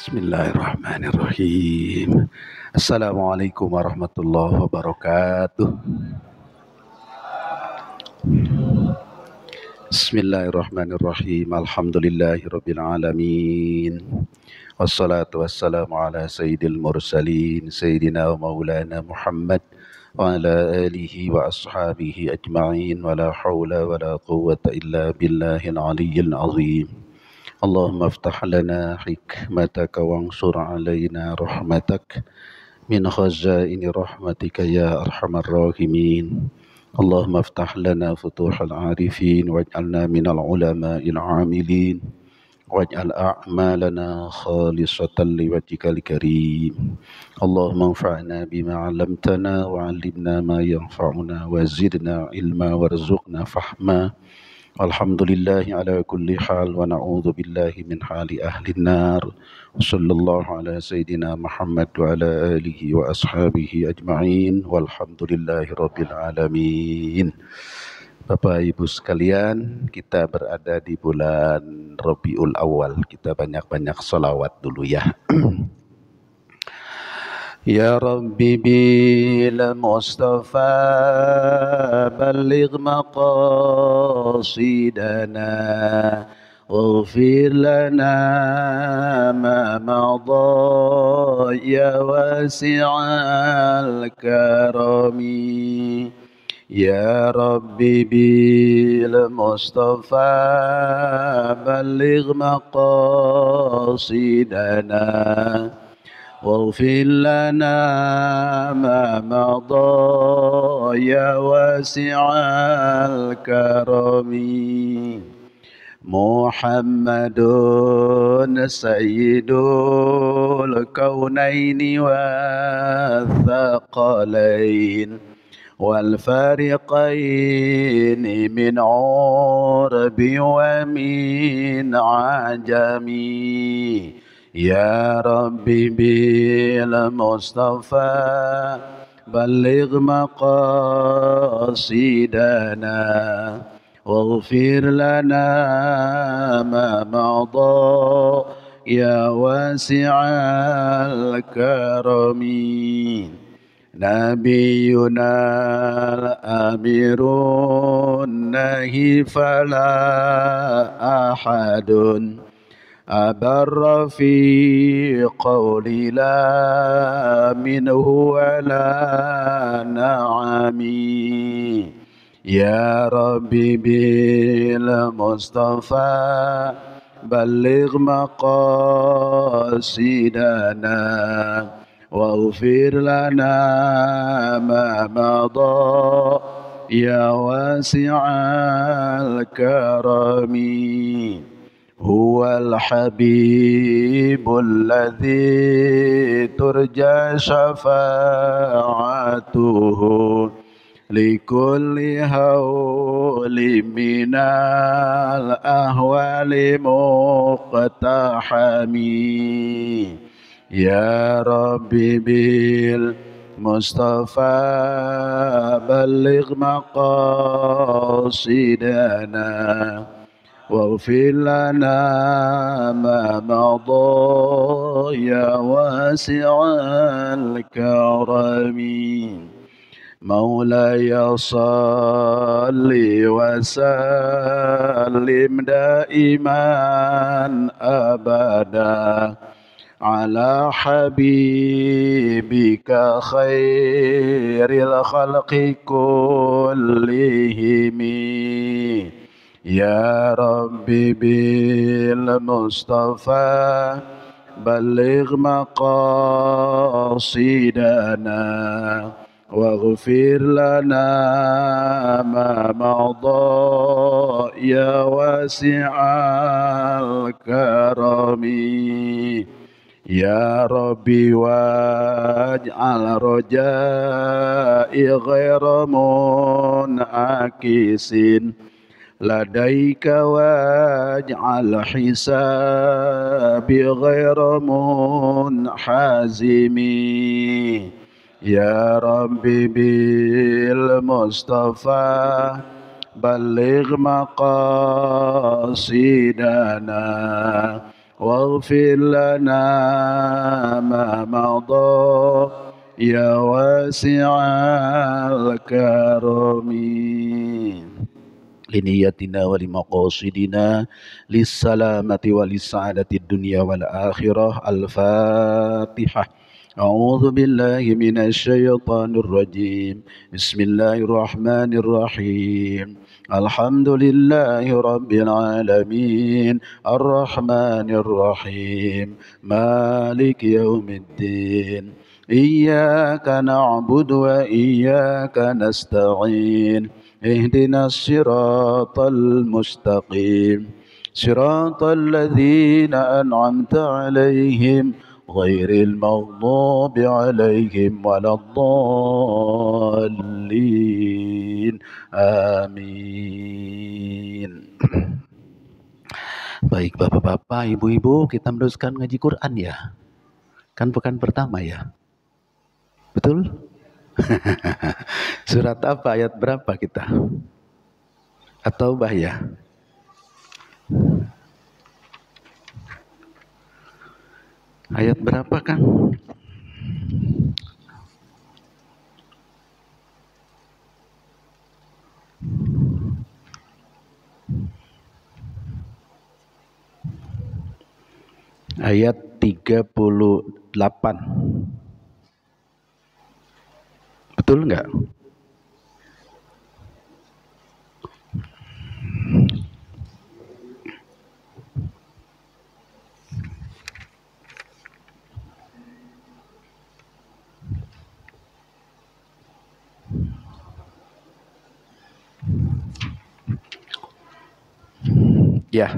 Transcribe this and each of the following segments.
Bismillahirrahmanirrahim. Assalamualaikum warahmatullahi wabarakatuh. Bismillahirrahmanirrahim. Alhamdulillahirabbil alamin. Wassalatu wassalamu ala sayyidil mursalin sayyidina wa maulana Muhammad wa ala alihi wa ashabihi ajma'in wa la hawla wa la quwwata illa billahil aliyyil azim. اللهم افتح لنا حكمتك وانشر علينا رحمتك من خزائن رحمتك يا أرحم الراحمين. اللهم افتح لنا فتوح العارفين واجعلنا من العلماء العاملين واجعل أعمالنا خالصة لوجهك الكريم. اللهم انفعنا بما علمتنا وعلمنا ما ينفعنا وزدنا علما وارزقنا فهما. Alhamdulillah ala kulli hal wa na'udzu billahi min hali ahli nar. Sallallahu ala sayyidina Muhammad wa ala alihi wa ashabihi ajma'in walhamdulillahi rabbil alamin. Bapak Ibu sekalian, kita berada di bulan Rabiul Awal. Kita banyak-banyak salawat dulu ya. Ya Rabbi bil Mustafa balligh maqasidana waghfir lana ma madha ya wasi'al karami. Ya Rabbi bil Mustafa balligh maqasidana واغفر لنا ما مضى يا واسع الكرم. محمد سيد الكونين والثقلين والفارقين من عرب ومن عجم. يا ربي بالمصطفى بلغ مقاصدنا واغفر لنا ما مضى يا واسع الكرم. نبينا الأمير النهي فلا أحد أبر في قول لا منه ولا نعمي. يا ربي بالمصطفى بلغ مقاصدنا واغفر لنا ما مضى يا واسع الكرم. هو الحبيب الذي ترجى شفاعته لكل هول من الأهوال مقتحم. يا ربي بالمصطفى بلغ مقاصدنا واغفر لنا ما مضى يا واسع الكرم. مولاي صل وسلم دائما أبدا على حبيبك خير الخلق كلهم. يا ربي بالمصطفى بلغ مقاصدنا واغفر لنا ما مضى يا واسع الكرم. يا ربي واجعل رجائي غير منعكس لديك واجعل حسابي غير منحزم. يا ربي بالمصطفى بلغ مقاصدنا واغفر لنا ما مضى يا واسع الكرم لنيتنا ولمقاصدنا للسلامة وللسعادة الدنيا والآخرة. الفاتحة. أعوذ بالله من الشيطان الرجيم. بسم الله الرحمن الرحيم. الحمد لله رب العالمين الرحمن الرحيم مالك يوم الدين إياك نعبد وإياك نستعين اهدنا الصراط المستقيم صراط الذين أنعمت عليهم غير المغضوب عليهم ولا الضالين آمين. Baik bapak-bapak, ibu-ibu, kita meneruskan ngaji Quran ya. Kan pekan pertama ya. Betul? Surat apa, ayat berapa kita? Atau bahaya? Ayat berapa kan? Ayat 38. Betul enggak? Ya.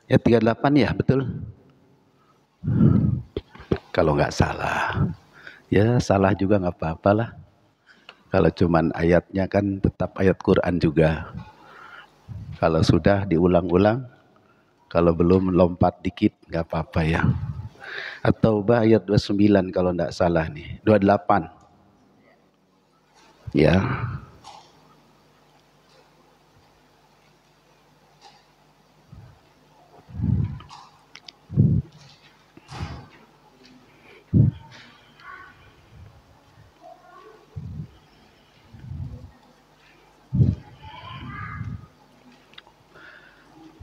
Ya 38 ya, betul? Kalau nggak salah. Ya salah juga nggak apa-apa lah. Kalau cuman ayatnya kan tetap ayat Quran juga. Kalau sudah diulang-ulang, kalau belum lompat dikit nggak apa-apa ya. At-Taubah ayat 29 kalau nggak salah nih. 28. Ya.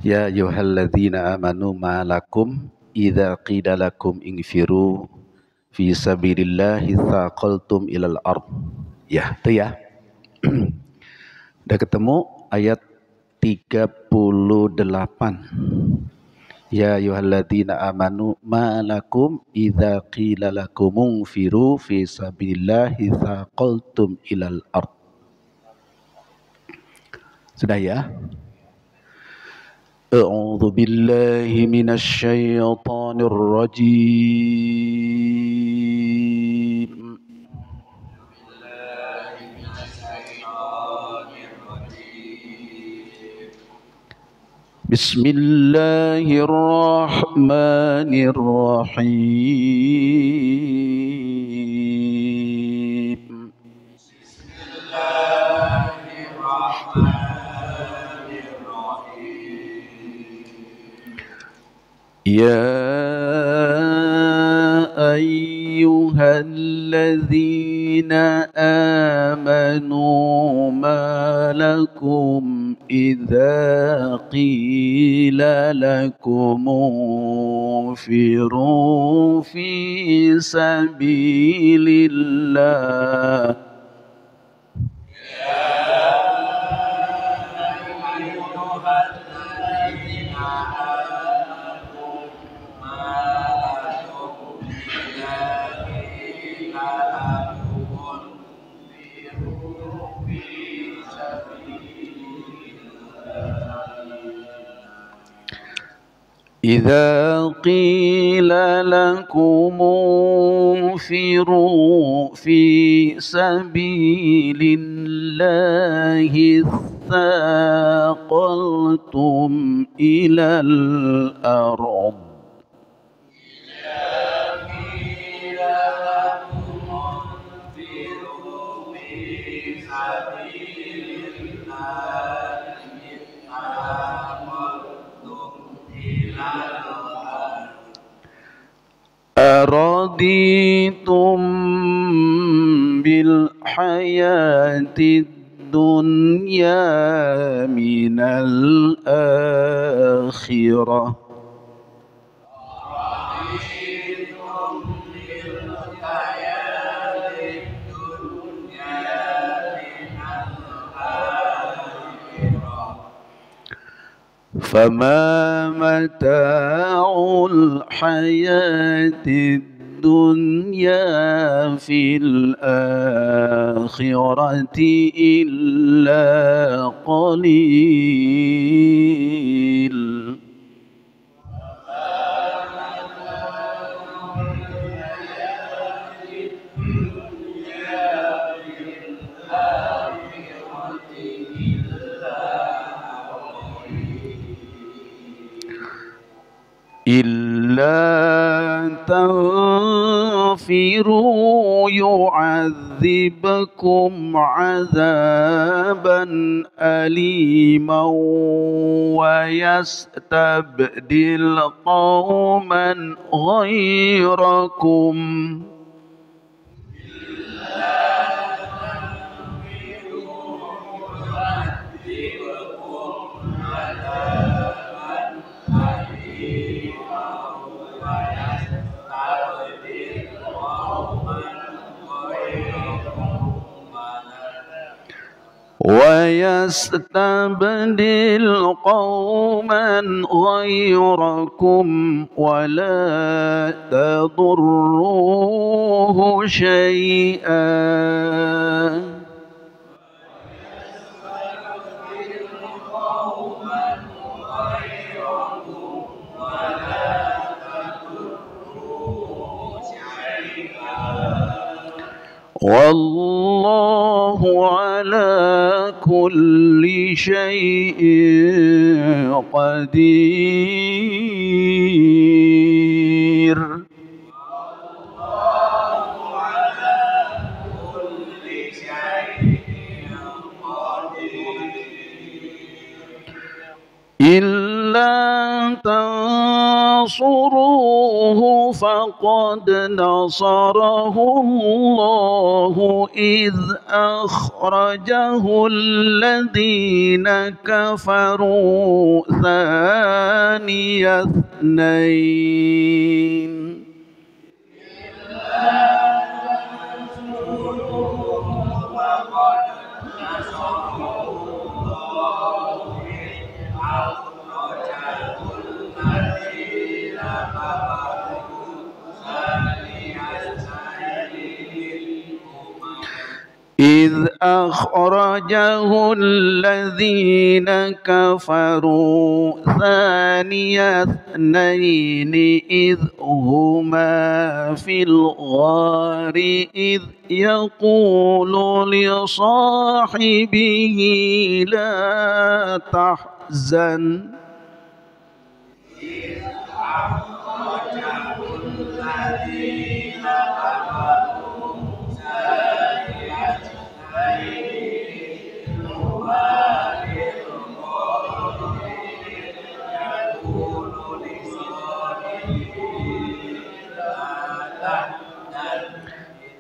Ya ayyuhalladzina amanu ma lakum idza qila lakum infiru fi sabilillahi tsaqaltum ilal ard. Ya, itu ya. Udah ketemu ayat 38. Ya ayyuhalladzina amanu ma lakum idza qila lakum infiru fi sabilillahi tsaqaltum ilal ard. Sudah ya? أعوذ بالله من الشيطان الرجيم. بسم الله الرحمن الرحيم. يا أيها الذين آمنوا ما لكم إذا قيل لكم انفروا في سبيل الله إذا قيل لكم انفروا في سبيل الله اثاقلتم إلى الأرض أرضيتم بالحياة الدنيا من الآخرة فما متاع الحياة الدنيا في الآخرة إلا قليل إلا تنفروا يعذبكم عذابا أليما ويستبدل قوما غيركم ويستبدل قوما غيركم ولا تضروه شيئا والله على كل شيء قدير إلا تنصروه فقد نصره الله إذ أخرجه الذين كفروا ثاني اثنين إذ أخرجه الذين كفروا ثاني اثنين إذ هما في الغار إذ يقول لصاحبه لا تحزن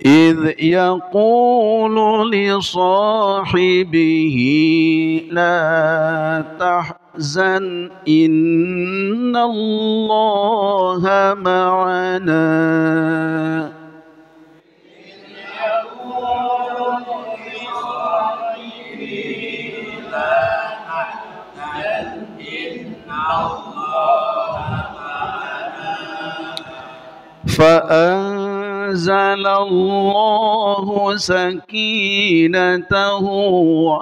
إذ يقول لصاحبه لا تحزن إن الله معنا فأنزل الله سكينته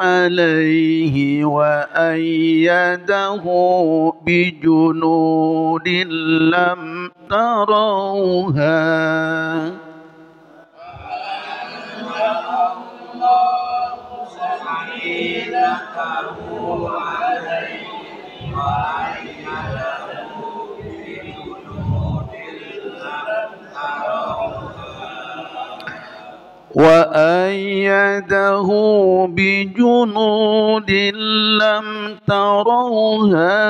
عليه وأيده بجنود لم تروها وأيده بجنود لم تروها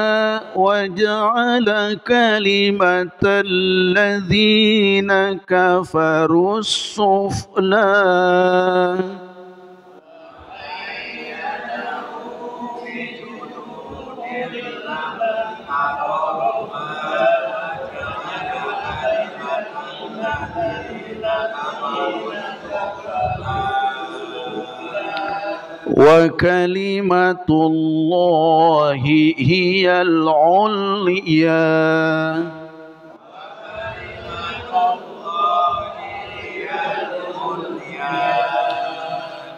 وجعل كلمة الذين كفروا السفلى وكلمة الله هي العليا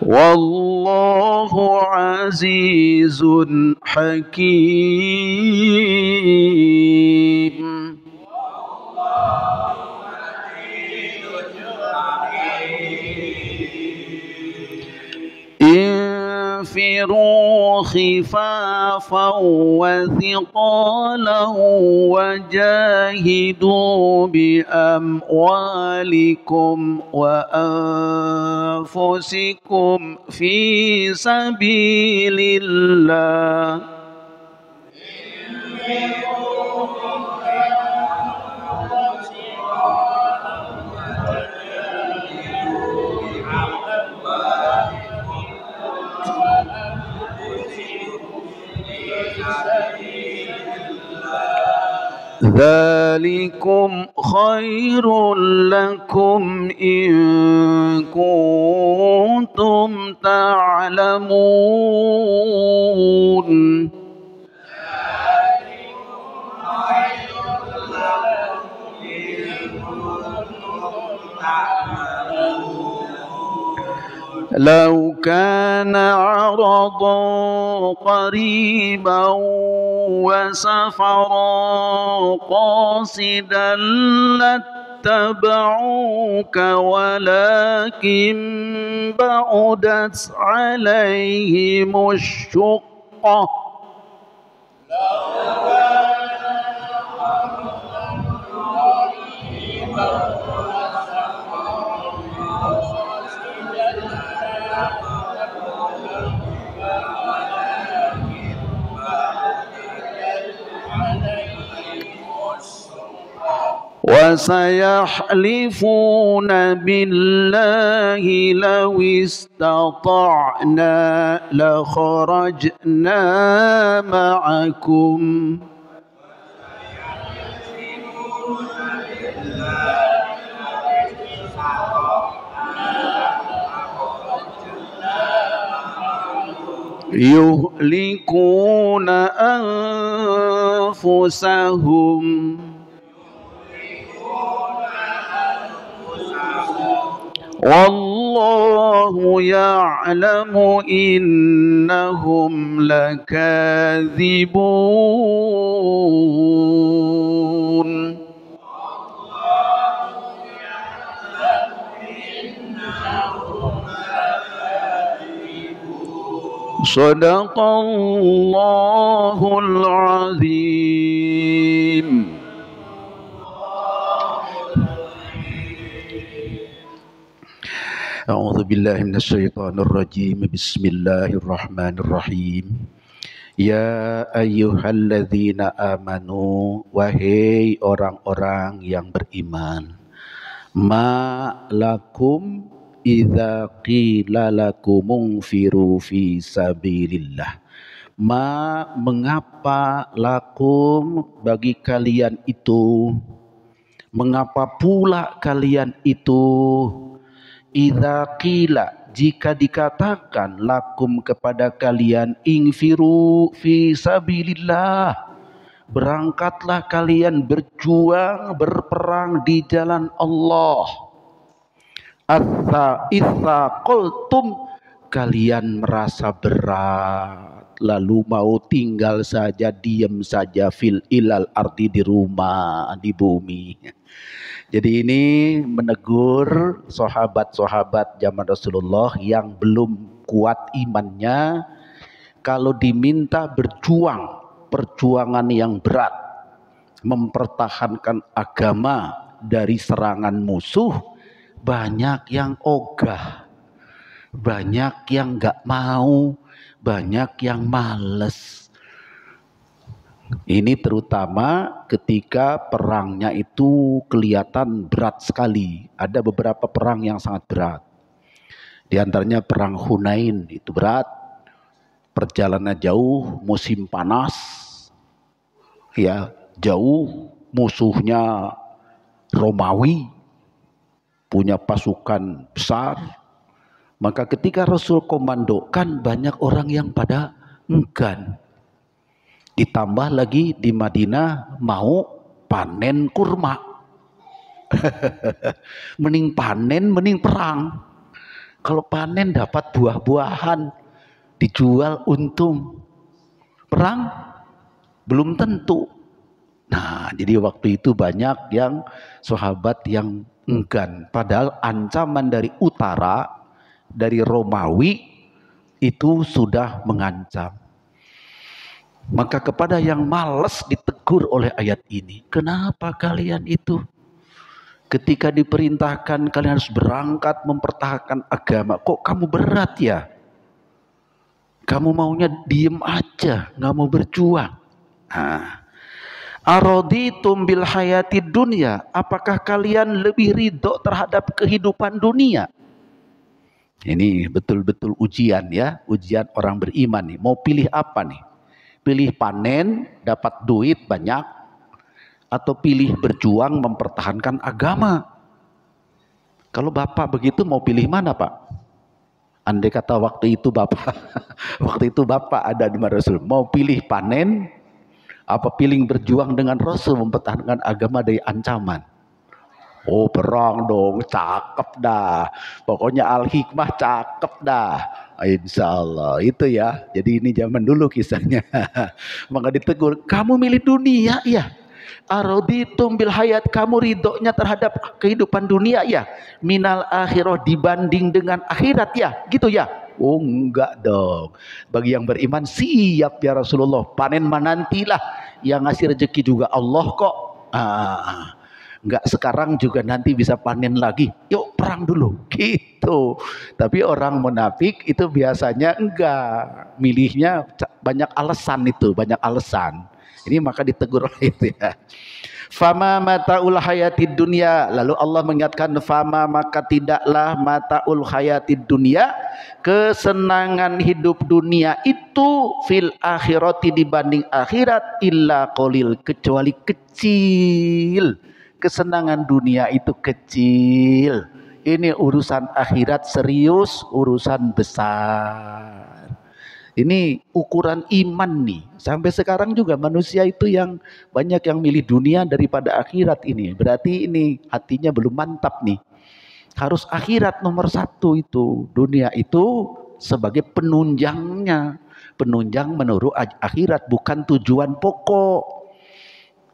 والله عزيز حكيم. انفروا خفافا وثقالا وجاهدوا بأموالكم وأنفسكم في سبيل الله ذلكم خير لكم إن كنتم تعلمون. لو كان عرضا قريبا وسفرا قاصدا لاتبعوك ولكن بعدت عليهم الشقة وسيحلفون بالله لو استطعنا لخرجنا معكم يهلكون أنفسهم والله يعلم إنهم لكاذبون. صدق الله العظيم. أعوذ بالله من الشيطان الرجيم. بسم الله الرحمن الرحيم. Ya ayyuhalladzina amanu, wahai orang-orang yang beriman, ma lakum idza qila lakum munfiru fi sabilillah. Mengapa lakum bagi kalian itu, mengapa pula kalian itu, idza qila jika dikatakan lakum kepada kalian, infiru fi sabilillah, berangkatlah kalian berjuang berperang di jalan Allah. Atsa qultum, kalian merasa berat lalu mau tinggal saja, diam saja, fil ilal ardi, di rumah, di bumi. Jadi ini menegur sahabat-sahabat zaman Rasulullah yang belum kuat imannya. Kalau diminta berjuang, perjuangan yang berat, mempertahankan agama dari serangan musuh, banyak yang ogah, banyak yang gak mau, banyak yang males. Ini terutama ketika perangnya itu kelihatan berat sekali. Ada beberapa perang yang sangat berat. Di antaranya perang Hunain itu berat. Perjalanan jauh, musim panas. Ya, jauh, musuhnya Romawi, punya pasukan besar. Maka ketika Rasul komandokan, banyak orang yang pada enggan. Ditambah lagi di Madinah mau panen kurma. Mending panen, mending perang. Kalau panen dapat buah-buahan, dijual untung. Perang belum tentu. Nah, jadi waktu itu banyak yang sahabat yang enggan. Padahal ancaman dari utara, dari Romawi itu sudah mengancam. Maka kepada yang malas ditegur oleh ayat ini. Kenapa kalian itu ketika diperintahkan kalian harus berangkat mempertahankan agama, kok kamu berat ya? Kamu maunya diem aja, nggak mau berjuang. Nah, araditum bil hayatid dunya, apakah kalian lebih ridho terhadap kehidupan dunia? Ini betul-betul ujian ya, ujian orang beriman nih. Mau pilih apa nih? Pilih panen, dapat duit banyak, atau pilih berjuang mempertahankan agama? Kalau Bapak begitu mau pilih mana, Pak? Andai kata waktu itu Bapak waktu itu Bapak ada di Rasul, mau pilih panen apa pilih berjuang dengan Rasul mempertahankan agama dari ancaman? Oh, perang dong, cakep dah. Pokoknya Al-Hikmah cakep dah. Insya Allah itu ya. Jadi ini zaman dulu kisahnya. Maka ditegur, kamu milih dunia ya. Araditum bil hayat, kamu ridhonya terhadap kehidupan dunia ya. Minal akhirah, dibanding dengan akhirat ya. Gitu ya. Oh enggak dong. Bagi yang beriman siap ya Rasulullah. Panen menantilah. Yang ngasih rezeki juga Allah kok. Enggak sekarang juga nanti bisa panen lagi. Yuk perang dulu gitu. Tapi orang munafik itu biasanya enggak. Milihnya banyak alasan itu. Banyak alasan. Ini maka ditegur oleh itu ya. Fama mataul hayatid dunya. Lalu Allah mengingatkan fama, maka tidaklah mataul hayatid dunya, kesenangan hidup dunia itu fil akhirati, dibanding akhirat, illa qalil, kecuali kecil. Kesenangan dunia itu kecil. Ini urusan akhirat serius, urusan besar. Ini ukuran iman nih. Sampai sekarang juga manusia itu yang banyak yang milih dunia daripada akhirat ini. Berarti ini hatinya belum mantap nih. Harus akhirat nomor satu itu. Dunia itu sebagai penunjangnya. Penunjang menurut akhirat, bukan tujuan pokok.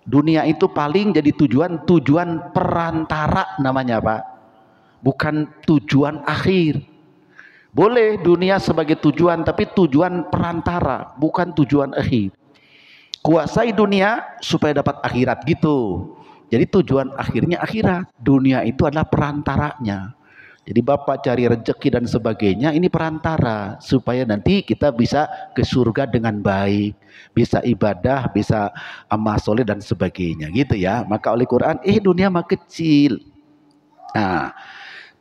Dunia itu paling jadi tujuan perantara namanya Pak. Bukan tujuan akhir. Boleh dunia sebagai tujuan, tapi tujuan perantara, bukan tujuan akhir. Kuasai dunia supaya dapat akhirat gitu. Jadi tujuan akhirnya akhirat. Dunia itu adalah perantaranya. Jadi Bapak cari rezeki dan sebagainya, ini perantara supaya nanti kita bisa ke surga dengan baik, bisa ibadah, bisa amal soleh dan sebagainya gitu ya. Maka oleh Quran, dunia mah kecil. Nah,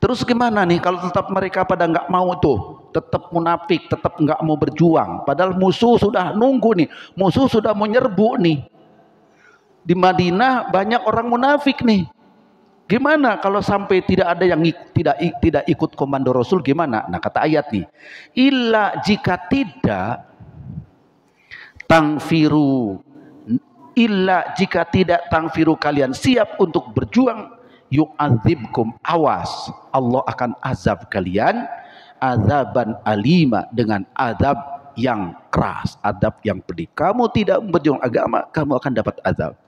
terus gimana nih kalau tetap mereka pada nggak mau tuh, tetap munafik, tetap nggak mau berjuang, padahal musuh sudah nunggu nih, musuh sudah mau nyerbu nih. Di Madinah banyak orang munafik nih. Gimana kalau sampai tidak ada yang tidak ikut komando Rasul, gimana? Nah, kata ayat nih, illa jika tidak tangfiru, illa jika tidak tangfiru, kalian siap untuk berjuang, yu'adzibkum, awas, Allah akan azab kalian, azaban alima, dengan azab yang keras, azab yang pedih. Kamu tidak berjuang agama, kamu akan dapat azab.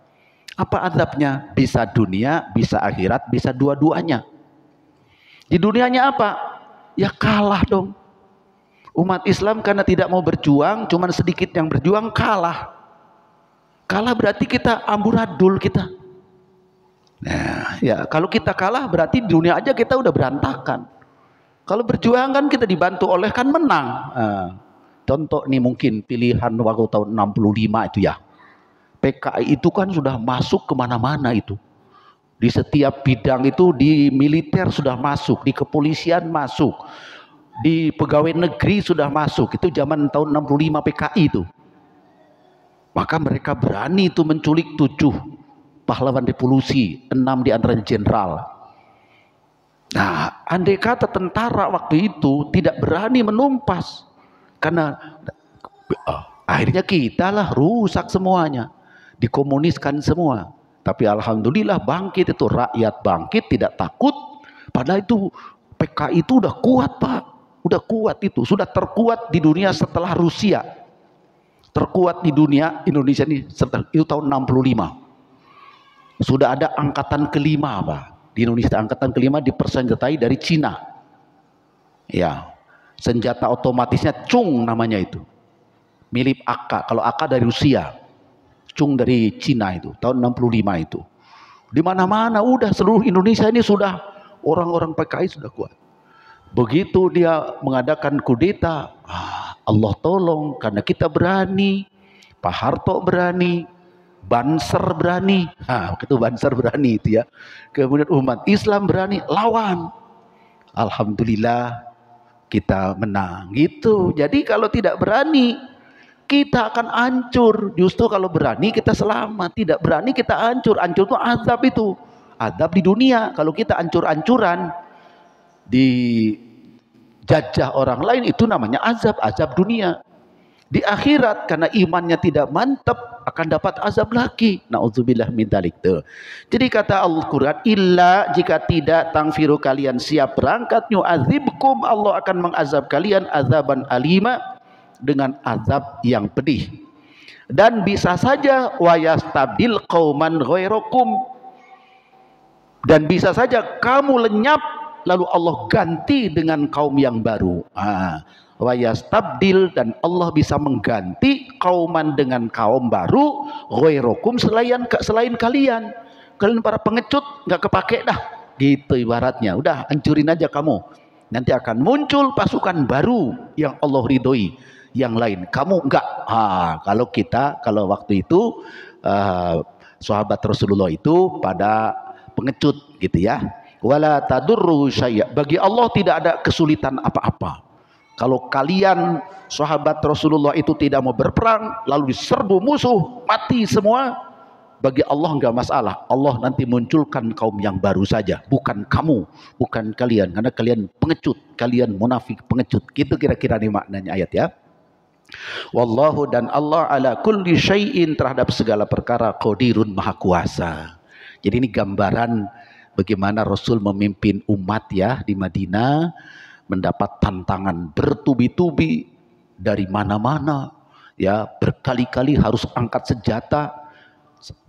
Apa azabnya? Bisa dunia, bisa akhirat, bisa dua-duanya. Di dunianya apa? Ya kalah dong. Umat Islam karena tidak mau berjuang, cuman sedikit yang berjuang, kalah. Kalah berarti kita amburadul kita. Nah, ya kalau kita kalah berarti di dunia aja kita udah berantakan. Kalau berjuang kan kita dibantu oleh kan menang. contoh nih mungkin pilihan waktu tahun 65 itu ya. PKI itu kan sudah masuk kemana-mana itu. Di setiap bidang itu, di militer sudah masuk, di kepolisian masuk, di pegawai negeri sudah masuk. Itu zaman tahun 65 PKI itu. Maka mereka berani itu menculik 7 pahlawan revolusi, 6 di antaranya jenderal. Nah, andai kata tentara waktu itu tidak berani menumpas, karena akhirnya kita lah rusak semuanya, dikomuniskan semua. Tapi alhamdulillah bangkit itu, rakyat bangkit tidak takut. Padahal itu PKI itu udah kuat Pak, udah kuat itu, sudah terkuat di dunia setelah Rusia. Terkuat di dunia Indonesia ini setelah itu tahun 65. Sudah ada angkatan kelima Pak. Di Indonesia angkatan kelima dipersenjatai dari Cina. Ya, senjata otomatisnya Chung namanya itu. Mirip AK, kalau AK dari Rusia. Chung dari Cina itu, tahun 65 itu. Di mana-mana udah seluruh Indonesia ini sudah orang-orang PKI sudah kuat. Begitu dia mengadakan kudeta, Allah tolong karena kita berani, Pak Harto berani, Banser berani, begitu Banser berani itu ya. Kemudian umat Islam berani lawan. Alhamdulillah kita menang gitu. Jadi kalau tidak berani kita akan hancur. Justru kalau berani kita selamat, tidak berani kita hancur. Hancur itu azab itu. Azab di dunia. Kalau kita hancur-hancuran dijajah orang lain itu namanya azab, azab dunia. Di akhirat karena imannya tidak mantap akan dapat azab lagi. Nauzubillah min dzalik tuh. Jadi kata Al-Qur'an, illa jika tidak tangfiru kalian siap berangkat yu'adzibkum, Allah akan mengazab kalian azaban alima, dengan azab yang pedih. Dan bisa saja wayastabdil qauman ghairakum, dan bisa saja kamu lenyap lalu Allah ganti dengan kaum yang baru. Wayastabdil, dan Allah bisa mengganti kauman dengan kaum baru ghairakum, selain kalian. Kalian para pengecut nggak kepake dah gitu ibaratnya, udah hancurin aja kamu, nanti akan muncul pasukan baru yang Allah ridhoi, yang lain kamu enggak. Kalau waktu itu sahabat Rasulullah itu pada pengecut gitu ya. Wala tadurru syai', bagi Allah tidak ada kesulitan apa-apa. Kalau kalian sahabat Rasulullah itu tidak mau berperang lalu diserbu musuh mati semua, bagi Allah enggak masalah. Allah nanti munculkan kaum yang baru saja, bukan kamu, bukan kalian, karena kalian pengecut, kalian munafik pengecut. Gitu kira-kira nih maknanya ayat ya. Wallahu, dan Allah ala kulli syai'in, terhadap segala perkara, qadirun, maha kuasa. Jadi ini gambaran bagaimana Rasul memimpin umat ya di Madinah, mendapat tantangan bertubi-tubi dari mana-mana ya, berkali-kali harus angkat senjata.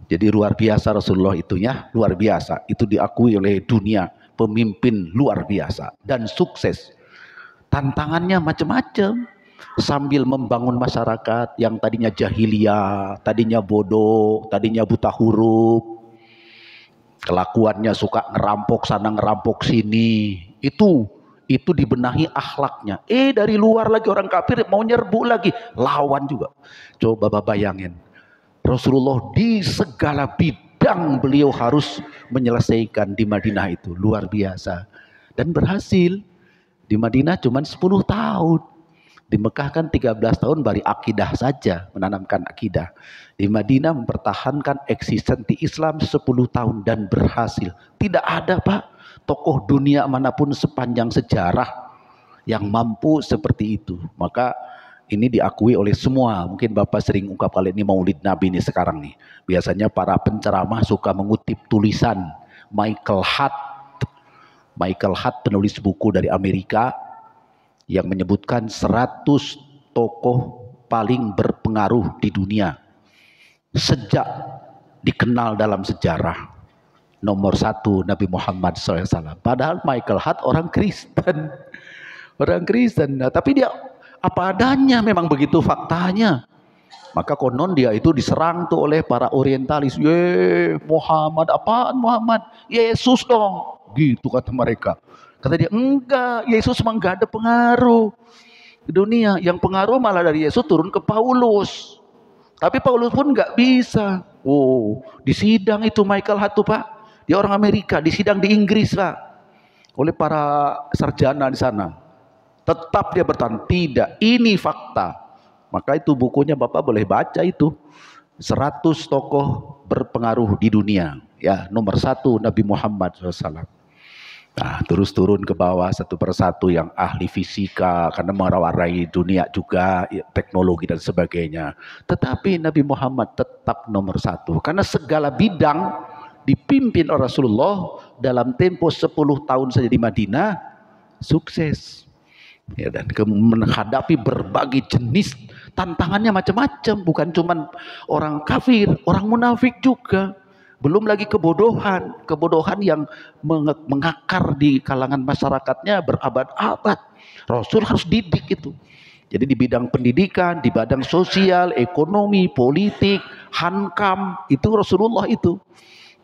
Jadi luar biasa Rasulullah itunya, luar biasa. Itu diakui oleh dunia, pemimpin luar biasa dan sukses. Tantangannya macam-macam. Sambil membangun masyarakat yang tadinya jahiliyah, tadinya bodoh, tadinya buta huruf, kelakuannya suka ngerampok sana ngerampok sini, itu dibenahi akhlaknya. Dari luar lagi orang kafir mau nyerbu lagi, lawan juga. Coba Bapak bayangin, Rasulullah di segala bidang beliau harus menyelesaikan di Madinah, itu luar biasa. Dan berhasil. Di Madinah cuma 10 tahun. Di Mekah kan 13 tahun bari akidah saja, menanamkan akidah. Di Madinah mempertahankan eksistensi Islam 10 tahun dan berhasil. Tidak ada Pak tokoh dunia manapun sepanjang sejarah yang mampu seperti itu. Maka ini diakui oleh semua. Mungkin Bapak sering ungkap kali ini Maulid Nabi ini sekarang nih. Biasanya para penceramah suka mengutip tulisan Michael Hart. Michael Hart penulis buku dari Amerika yang menyebutkan 100 tokoh paling berpengaruh di dunia sejak dikenal dalam sejarah. Nomor 1 Nabi Muhammad SAW. Padahal Michael Hart orang Kristen. Orang Kristen. Nah, tapi dia apa adanya, memang begitu faktanya. Maka konon dia itu diserang tuh oleh para orientalis. Muhammad apaan Muhammad? Yesus dong. Gitu kata mereka. Kata dia, enggak, Yesus memang enggak ada pengaruh. di dunia. Yang pengaruh malah dari Yesus turun ke Paulus. Tapi Paulus pun nggak bisa. Oh, di sidang itu Michael Hatu Pak, dia orang Amerika, di sidang di Inggris Pak, oleh para sarjana di sana. Tetap dia bertahan, tidak, ini fakta. Maka itu bukunya Bapak boleh baca itu. 100 tokoh berpengaruh di dunia. Ya, nomor 1 Nabi Muhammad SAW. Nah, terus turun ke bawah satu persatu yang ahli fisika karena mewarai dunia juga, teknologi dan sebagainya. Tetapi Nabi Muhammad tetap nomor 1 karena segala bidang dipimpin oleh Rasulullah dalam tempo 10 tahun saja di Madinah sukses. Ya, dan menghadapi berbagai jenis tantangannya macam-macam, bukan cuma orang kafir, orang munafik juga. Belum lagi kebodohan yang mengakar di kalangan masyarakatnya berabad-abad. Rasul harus didik itu. Jadi di bidang pendidikan, di bidang sosial, ekonomi, politik, hankam, itu Rasulullah itu.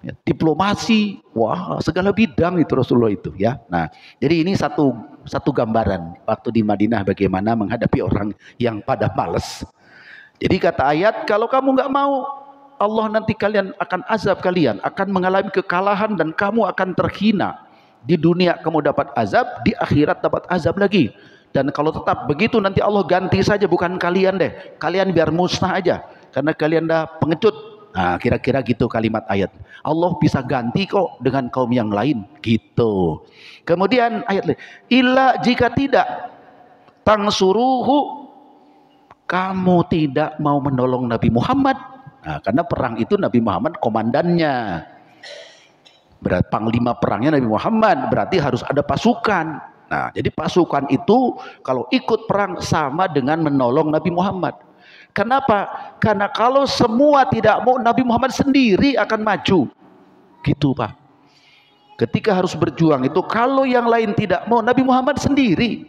Ya, diplomasi, wah segala bidang itu Rasulullah itu ya. Nah, jadi ini satu gambaran waktu di Madinah bagaimana menghadapi orang yang pada males. Jadi kata ayat, kalau kamu nggak mau, Allah nanti kalian akan azab, kalian akan mengalami kekalahan dan kamu akan terhina. Di dunia kamu dapat azab, di akhirat dapat azab lagi. Dan kalau tetap begitu nanti Allah ganti saja, bukan kalian deh. Kalian biar musnah aja karena kalian dah pengecut. Nah, kira-kira gitu kalimat ayat. Allah bisa ganti kok dengan kaum yang lain gitu. Kemudian ayat lain, illa jika tidak tangsuruhu, kamu tidak mau menolong Nabi Muhammad. Nah, karena perang itu Nabi Muhammad komandannya. Berarti panglima perangnya Nabi Muhammad, berarti harus ada pasukan. Nah, jadi pasukan itu kalau ikut perang sama dengan menolong Nabi Muhammad. Kenapa? Karena kalau semua tidak mau, Nabi Muhammad sendiri akan maju. Gitu Pak. Ketika harus berjuang itu, kalau yang lain tidak mau, Nabi Muhammad sendiri.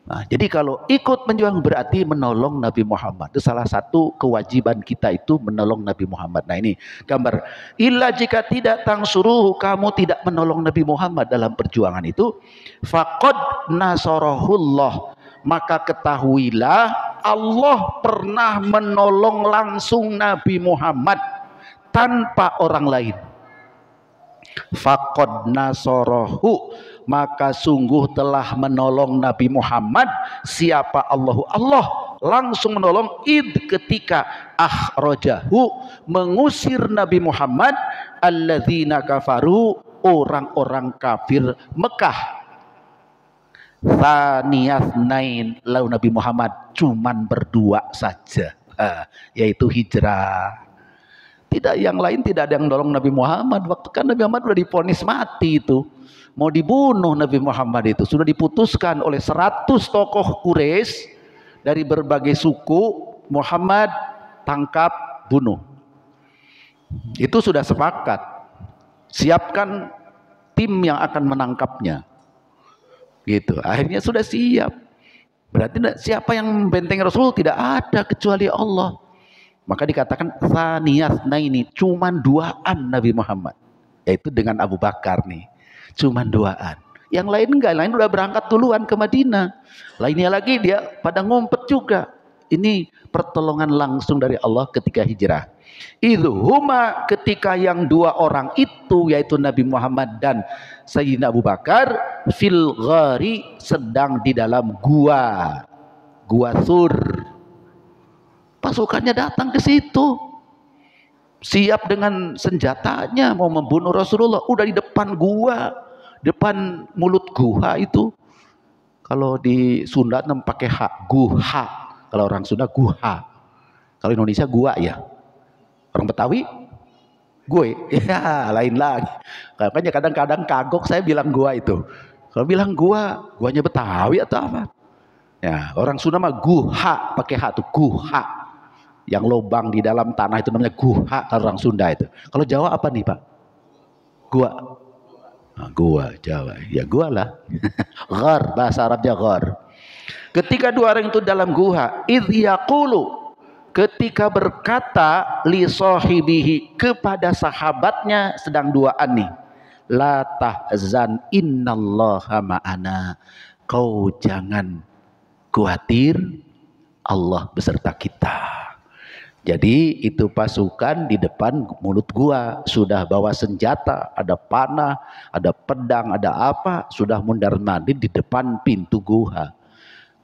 Nah, jadi kalau ikut menjuang berarti menolong Nabi Muhammad. Itu salah satu kewajiban kita itu menolong Nabi Muhammad. Nah ini gambar. Illa jika tidak tangsuruhu, kamu tidak menolong Nabi Muhammad dalam perjuangan itu, faqad nasarahullah, maka ketahuilah Allah pernah menolong langsung Nabi Muhammad tanpa orang lain. Faqad nasarahu, maka sungguh telah menolong Nabi Muhammad. Siapa Allah? Allah langsung menolong id ketika akhrajahu, mengusir Nabi Muhammad alladzina kafaru, orang-orang kafir Mekah. Tsaniyasnain, lalu Nabi Muhammad cuman berdua saja, yaitu hijrah. Tidak, yang lain tidak ada yang nolong Nabi Muhammad. Waktu kan Nabi Muhammad sudah divonis mati itu. Mau dibunuh Nabi Muhammad itu. Sudah diputuskan oleh 100 tokoh Quraisy dari berbagai suku. Muhammad tangkap, bunuh. Itu sudah sepakat. Siapkan tim yang akan menangkapnya. Gitu. Akhirnya sudah siap. Berarti siapa yang membentengi Rasul? Tidak ada kecuali Allah. Maka dikatakan tsaniyasnaini, cuman duaan Nabi Muhammad, yaitu dengan Abu Bakar nih, cuman duaan. Yang lain enggak, lain udah berangkat duluan ke Madinah. Lainnya lagi dia pada ngumpet juga. Ini pertolongan langsung dari Allah ketika hijrah. Idhuma, ketika yang dua orang itu, yaitu Nabi Muhammad dan Sayyidina Abu Bakar, fil ghari, sedang di dalam gua Sur. Pasukannya datang ke situ, siap dengan senjatanya mau membunuh Rasulullah. Udah di depan gua, depan mulut gua itu. Kalau di Sunda pakai hak, guha. Kalau orang Sunda guha. Kalau Indonesia gua ya. Orang Betawi gue, ya lain lagi. Makanya kadang-kadang kagok saya bilang gua itu. Kalau bilang guanya Betawi atau apa? Ya, orang Sunda mah guha, pakai hak tuh, guha. Yang lubang di dalam tanah itu namanya guha kalau orang Sunda itu. Kalau Jawa apa nih Pak? Gua. Nah, gua Jawa. Ya gua lah. Ghar, bahasa Arabnya ghar. Ketika dua orang itu dalam guha, idh yaqulu, ketika berkata li sahibihi, kepada sahabatnya sedang duaan nih. La tahzan innallaha ma'ana. Kau jangan khawatir Allah beserta kita. Jadi itu pasukan di depan mulut gua, sudah bawa senjata, ada panah, ada pedang, ada apa, sudah mundar-mandir di depan pintu gua.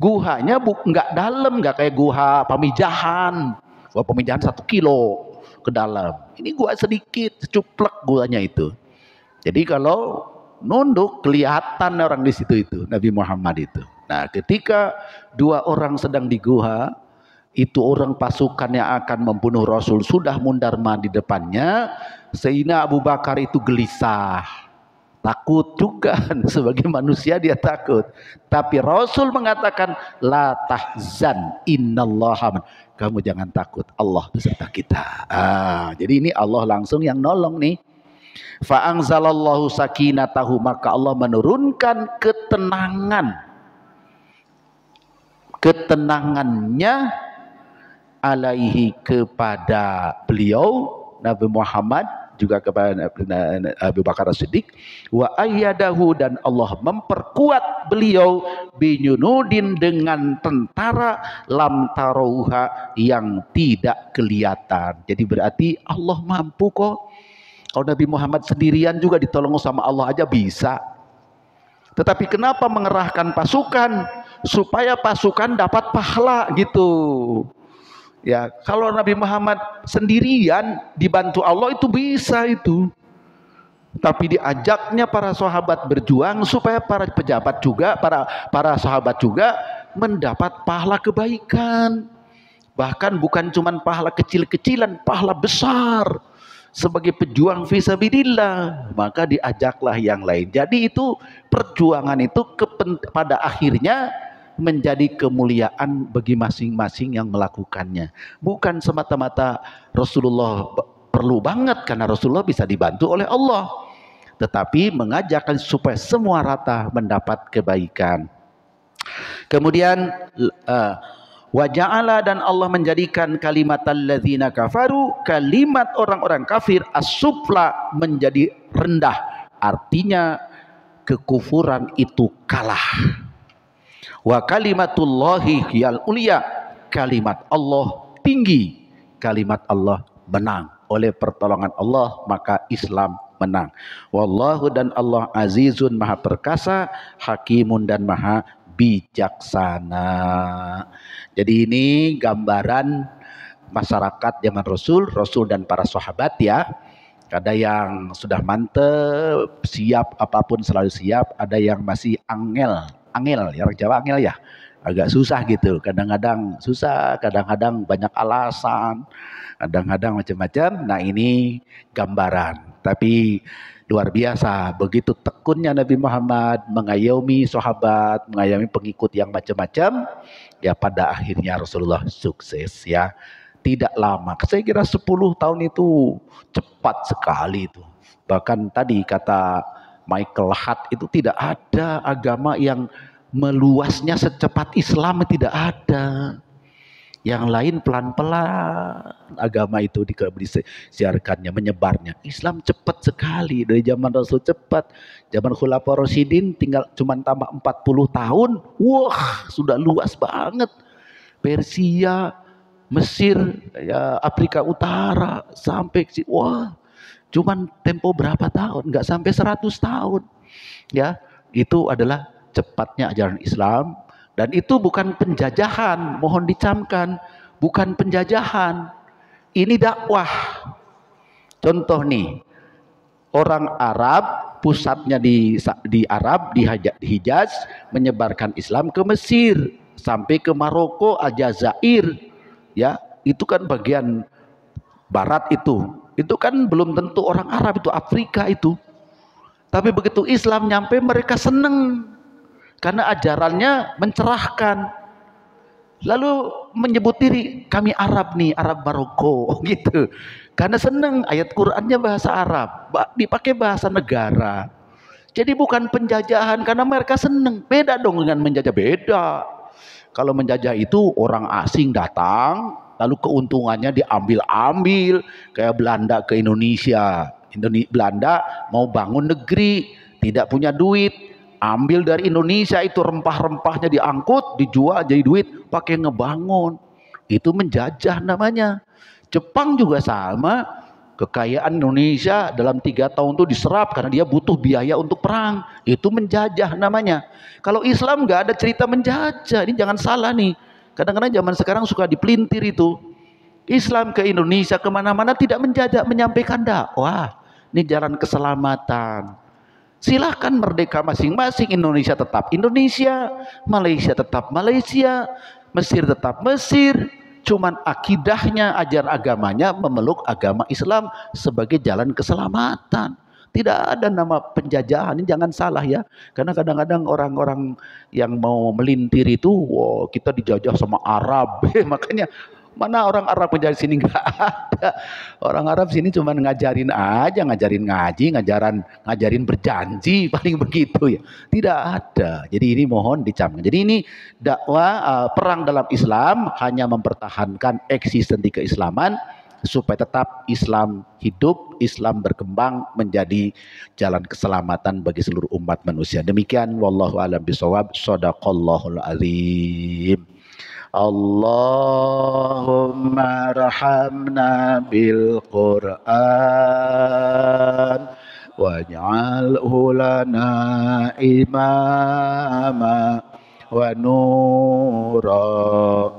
Guhanya nggak dalam, nggak kayak guha Pamijahan. Gua Pamijahan 1 kilo ke dalam. Ini gua sedikit, cuplek guanya itu. Jadi kalau nunduk kelihatan orang di situ itu, Nabi Muhammad itu. Nah, ketika 2 orang sedang di guha, itu orang pasukan yang akan membunuh Rasul sudah mundar-mandir di depannya. Sayyidina Abu Bakar itu gelisah, takut juga. Sebagai manusia dia takut, tapi Rasul mengatakan la tahzan innallaha, kamu jangan takut, Allah beserta kita. Jadi ini Allah langsung yang nolong nih. Fa anzalallahu sakinatahu, maka Allah menurunkan ketenangannya alaihi, kepada beliau Nabi Muhammad, juga kepada Abu Bakar As-Siddiq, wa ayyadahu, dan Allah memperkuat beliau binyunudin, dengan tentara lam tarauha, yang tidak kelihatan. Jadi berarti Allah mampu kok. Kalau Nabi Muhammad sendirian juga ditolong sama Allah aja bisa. Tetapi kenapa mengerahkan pasukan? Supaya pasukan dapat pahala gitu. Ya, kalau Nabi Muhammad sendirian dibantu Allah itu bisa itu. Tapi diajaknya para sahabat berjuang supaya para pejabat juga, para sahabat juga mendapat pahala kebaikan. Bahkan bukan cuma pahala kecil-kecilan, pahala besar sebagai pejuang fisabilillah. Maka diajaklah yang lain. Jadi itu perjuangan itu pada akhirnya menjadi kemuliaan bagi masing-masing yang melakukannya. Bukan semata-mata Rasulullah perlu banget karena Rasulullah bisa dibantu oleh Allah, tetapi mengajarkan supaya semua rata mendapat kebaikan. Kemudian wa ja'ala, dan Allah menjadikan kalimatal ladzina kafaru, kalimat orang-orang kafir, as-sufla, menjadi rendah. Artinya kekufuran itu kalah. Wa kalimatullahi hiyal ulia, kalimat Allah tinggi, kalimat Allah menang. Oleh pertolongan Allah maka Islam menang. Wallahu, dan Allah azizun, maha perkasa, hakimun, dan maha bijaksana. Jadi ini gambaran masyarakat zaman Rasul dan para sahabat ya. Ada yang sudah mantep, siap, apapun selalu siap. Ada yang masih angel ya, orang Jawa angel ya, agak susah gitu, kadang-kadang susah, kadang-kadang banyak alasan, kadang-kadang macam-macam. Nah ini gambaran, tapi luar biasa begitu tekunnya Nabi Muhammad mengayomi sahabat, mengayomi pengikut yang macam-macam, ya pada akhirnya Rasulullah sukses ya. Tidak lama, saya kira 10 tahun itu cepat sekali itu. Bahkan tadi kata Michael Hart itu, tidak ada agama yang meluasnya secepat Islam, tidak ada. Yang lain pelan-pelan agama itu disiarkannya, menyebarnya. Islam cepat sekali, dari zaman Rasul cepat. Zaman Khulafaur Rasyidin tinggal cuman tambah 40 tahun, wah sudah luas banget. Persia, Mesir, ya, Afrika Utara, sampai wah cuman tempo berapa tahun, nggak sampai 100 tahun ya. Itu adalah cepatnya ajaran Islam, dan itu bukan penjajahan, mohon dicamkan, bukan penjajahan, ini dakwah. Contoh nih, orang Arab, pusatnya di Arab, di Hijaz, menyebarkan Islam ke Mesir sampai ke Maroko, Aljazair ya, itu kan bagian barat itu kan belum tentu orang Arab, itu Afrika itu. Tapi begitu Islam nyampe, mereka seneng karena ajarannya mencerahkan. Lalu menyebut diri, kami Arab nih, Arab Maroko gitu. Karena seneng ayat Qur'annya bahasa Arab, dipakai bahasa negara. Jadi bukan penjajahan, karena mereka seneng. Beda dong dengan menjajah, beda. Kalau menjajah itu orang asing datang, lalu keuntungannya diambil-ambil, kayak Belanda ke Indonesia. Belanda mau bangun negeri, tidak punya duit, Ambil dari Indonesia itu rempah-rempahnya diangkut, dijual jadi duit, pakai ngebangun. Itu menjajah namanya. Jepang juga sama. Kekayaan Indonesia dalam 3 tahun itu diserap karena dia butuh biaya untuk perang. Itu menjajah namanya. Kalau Islam nggak ada cerita menjajah. Ini jangan salah nih. Kadang-kadang zaman sekarang suka dipelintir itu. Islam ke Indonesia kemana-mana tidak menjajah, menyampaikan dakwah. Ini jalan keselamatan. Silahkan merdeka masing-masing. Indonesia tetap Indonesia, Malaysia tetap Malaysia, Mesir tetap Mesir. Cuman akidahnya, ajar agamanya memeluk agama Islam sebagai jalan keselamatan. Tidak ada nama penjajahan. Ini jangan salah ya. Karena kadang-kadang orang-orang yang mau melintir itu, wow, kita dijajah sama Arab. Makanya mana orang Arab menjadi sini, nggak ada. Orang Arab sini cuma ngajarin aja, ngajarin ngaji, ngajarin berjanji, paling begitu ya. Tidak ada. Jadi ini mohon dicamkan. Jadi ini dakwah perang dalam Islam hanya mempertahankan eksistensi keislaman supaya tetap Islam hidup, Islam berkembang menjadi jalan keselamatan bagi seluruh umat manusia. Demikian wallahu a'lam bishawab. Shadaqallahul azim. Allahumma rahamna bil Qur'an waj'alhu lana imama wa nura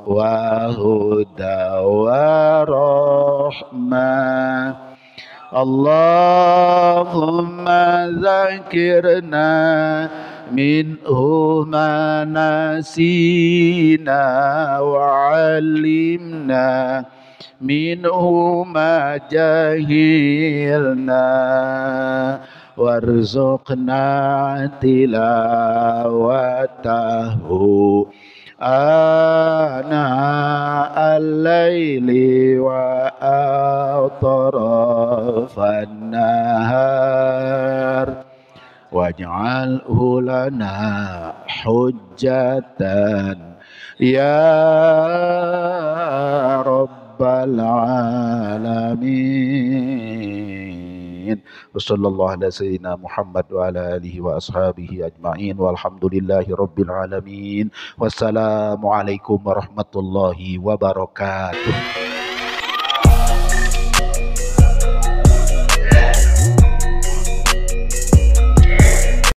wa huda wa rahmah. Allahumma zakirna minhu ma nasina wa alimna minhu ma jahilna warzuqna tilawatahu ana al-laili wa atrafan nahar waj'alhu lana hujjatan ya rabbal alamin. Wassallallahu ala sayyidina Muhammad wa ala alihi wa ashabihi ajma'in walhamdulillahi rabbil alamin. Wassalamualaikum warahmatullahi wabarakatuh.